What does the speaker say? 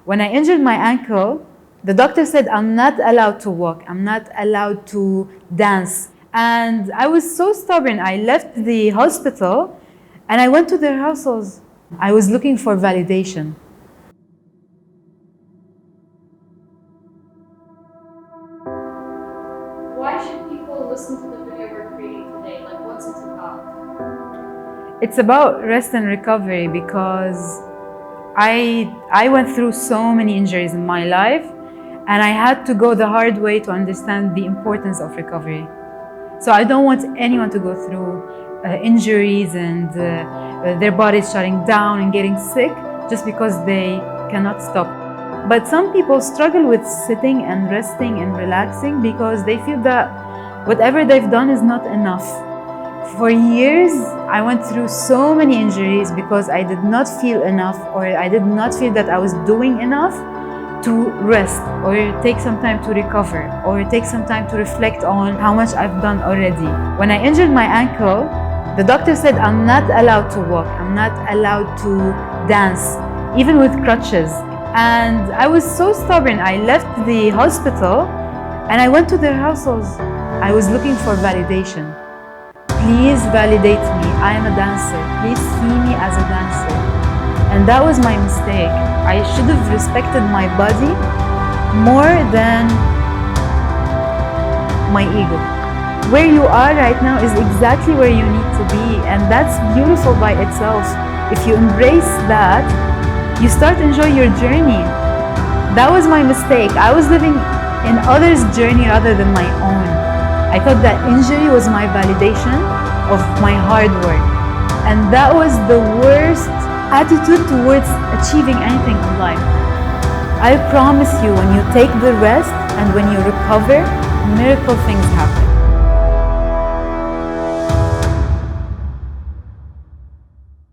When I injured my ankle, the doctor said I'm not allowed to walk, I'm not allowed to dance. And I was so stubborn. I left the hospital and I went to the rehearsals. I was looking for validation. Why should people listen to the video we're creating today? Like, what's it about? It's about rest and recovery because I went through so many injuries in my life and I had to go the hard way to understand the importance of recovery. So I don't want anyone to go through injuries and their bodies shutting down and getting sick just because they cannot stop. But some people struggle with sitting and resting and relaxing because they feel that whatever they've done is not enough. For years, I went through so many injuries because I did not feel enough, or I did not feel that I was doing enough to rest or take some time to recover or take some time to reflect on how much I've done already. When I injured my ankle, the doctor said I'm not allowed to walk, I'm not allowed to dance, even with crutches. And I was so stubborn. I left the hospital and I went to the rehearsals. I was looking for validation. Please validate me. I am a dancer. Please see me as a dancer. And that was my mistake. I should have respected my body more than my ego. Where you are right now is exactly where you need to be, and that's beautiful by itself. If you embrace that, you start to enjoy your journey. That was my mistake. I was living in others' journey rather than my own. I thought that injury was my validation of my hard work. And that was the worst attitude towards achieving anything in life. I promise you, when you take the rest and when you recover, miracle things happen.